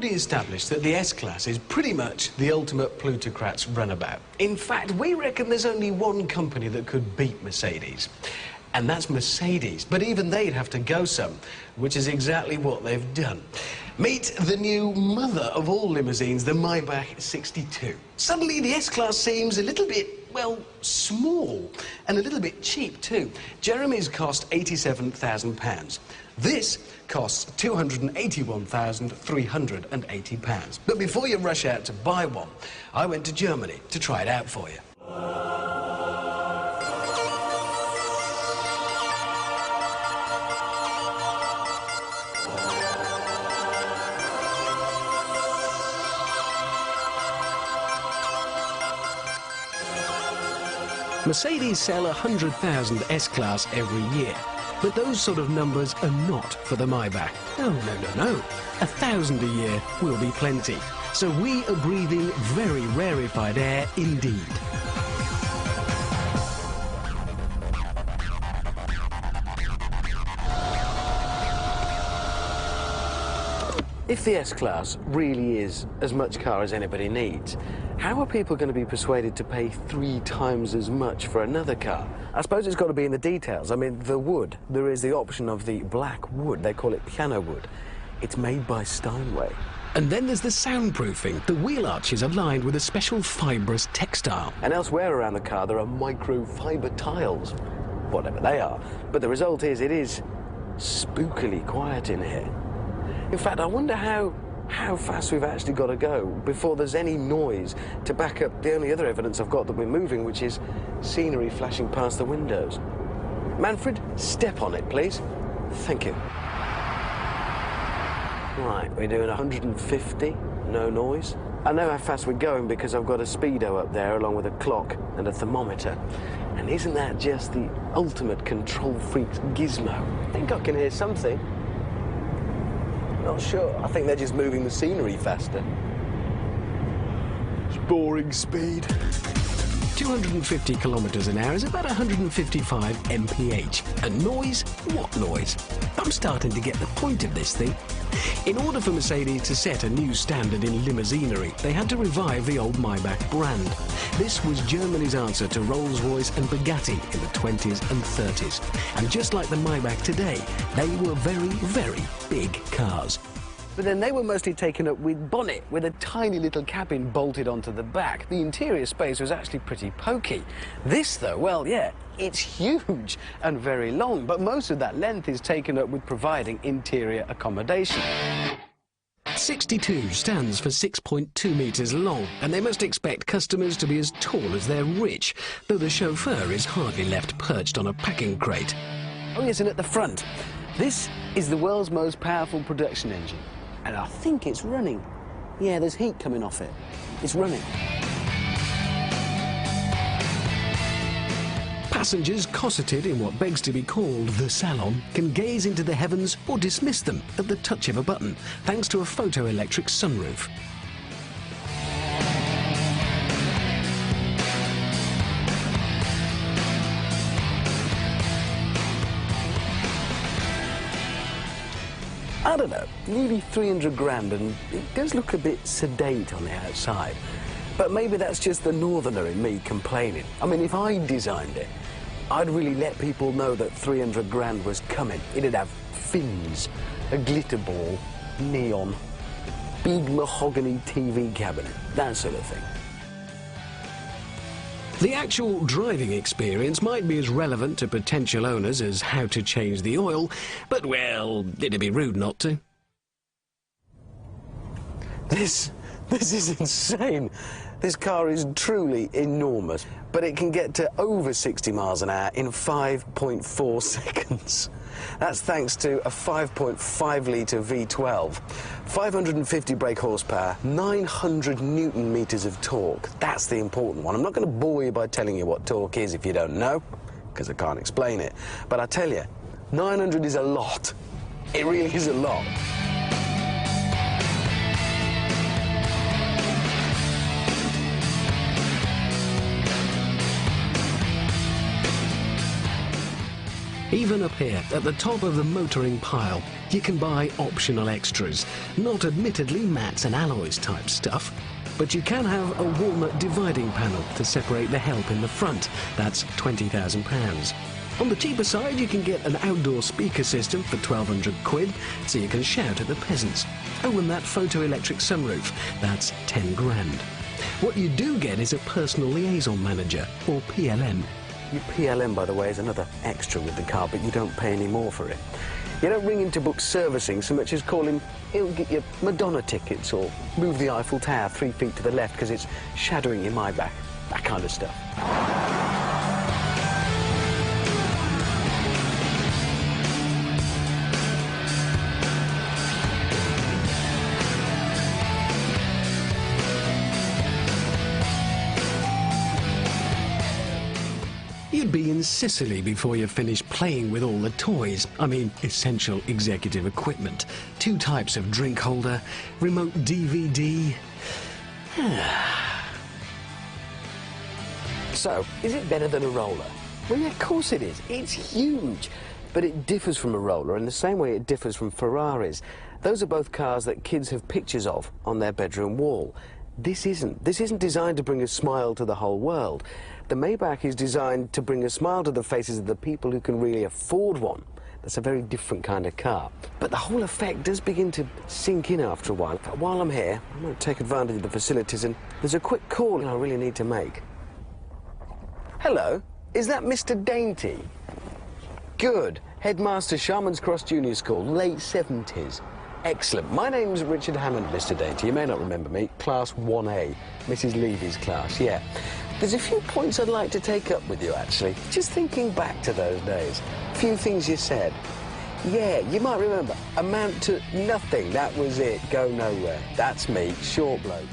already established that the S-Class is pretty much the ultimate plutocrat's runabout. In fact, we reckon there's only one company that could beat Mercedes. And that's Mercedes. But even they'd have to go some, which is exactly what they've done. Meet the new mother of all limousines, the Maybach 62. Suddenly, the S-Class seems a little bit, well, small, and a little bit cheap, too. Jeremy's cost £87,000. This costs £281,380. But before you rush out to buy one, I went to Germany to try it out for you. Mercedes sell 100,000 S-Class every year, but those sort of numbers are not for the Maybach. No, no, no, no. 1,000 a year will be plenty. So we are breathing very rarefied air indeed. If the S-Class really is as much car as anybody needs, how are people going to be persuaded to pay 3 times as much for another car? I suppose it's got to be in the details. I mean, the wood. There is the option of the black wood. They call it piano wood. It's made by Steinway. And then there's the soundproofing. The wheel arches are lined with a special fibrous textile. And elsewhere around the car, there are microfiber tiles, whatever they are. But the result is, it is spookily quiet in here. In fact, I wonder how fast we've actually got to go before there's any noise to back up the only other evidence I've got that we're moving, which is scenery flashing past the windows. Manfred, step on it, please. Thank you. Right, we're doing 150, no noise. I know how fast we're going because I've got a speedo up there along with a clock and a thermometer. And isn't that just the ultimate control freak's gizmo? I think I can hear something. Not sure. I think they're just moving the scenery faster. It's boring speed. 250 kilometers an hour is about 155 mph. And noise? What noise? I'm starting to get the point of this thing. In order for Mercedes to set a new standard in limousinery, they had to revive the old Maybach brand. This was Germany's answer to Rolls-Royce and Bugatti in the 20s and 30s. And just like the Maybach today, they were very, very big cars. But then they were mostly taken up with bonnet, with a tiny little cabin bolted onto the back. The interior space was actually pretty pokey. This, though, well, yeah, it's huge and very long, but most of that length is taken up with providing interior accommodation. 62 stands for 6.2 metres long, and they must expect customers to be as tall as they're rich, though the chauffeur is hardly left perched on a packing crate. Oh yes, and at the front, this is the world's most powerful production engine. And I think it's running. Yeah, there's heat coming off it. It's running. Passengers cosseted in what begs to be called the salon can gaze into the heavens or dismiss them at the touch of a button, thanks to a photoelectric sunroof. I don't know, nearly 300 grand, and it does look a bit sedate on the outside. But maybe that's just the northerner in me complaining. I mean, if I designed it, I'd really let people know that 300 grand was coming. It'd have fins, a glitter ball, neon, big mahogany TV cabinet, that sort of thing. The actual driving experience might be as relevant to potential owners as how to change the oil, but, well, it'd be rude not to. This is insane. This car is truly enormous, but it can get to over 60 miles an hour in 5.4 seconds. That's thanks to a 5.5-litre V12, 550 brake horsepower, 900 newton meters of torque. That's the important one. I'm not going to bore you by telling you what torque is if you don't know, because I can't explain it. But I tell you, 900 is a lot. It really is a lot. Even up here, at the top of the motoring pile, you can buy optional extras. Not admittedly mats and alloys type stuff, but you can have a walnut dividing panel to separate the help in the front. That's £20,000. On the cheaper side, you can get an outdoor speaker system for 1,200 quid, so you can shout at the peasants. Oh, and that photoelectric sunroof, that's 10 grand. What you do get is a personal liaison manager, or PLM. Your PLM, by the way, is another extra with the car, but you don't pay any more for it. You don't ring in to book servicing so much as call him, he'll get you Madonna tickets or move the Eiffel Tower 3 feet to the left because it's shadowing your Maybach. That kind of stuff. You'd be in Sicily before you finish playing with all the toys. I mean, essential executive equipment. 2 types of drink holder, remote DVD. So, is it better than a roller? Well, yeah, of course it is. It's huge. But it differs from a roller in the same way it differs from Ferraris. Those are both cars that kids have pictures of on their bedroom wall. This isn't. This isn't designed to bring a smile to the whole world. The Maybach is designed to bring a smile to the faces of the people who can really afford one. That's a very different kind of car. But the whole effect does begin to sink in after a while. While I'm here, I'm going to take advantage of the facilities, and there's a quick call I really need to make. Hello, is that Mr. Dainty? Good. Headmaster, Sharman's Cross Junior School, late 70s. Excellent. My name's Richard Hammond, Mr. Dainty. You may not remember me. Class 1A. Mrs. Levy's class, yeah. There's a few points I'd like to take up with you, actually. Just thinking back to those days. A few things you said. Yeah, you might remember. Amount to nothing. That was it. Go nowhere. That's me. Short bloke.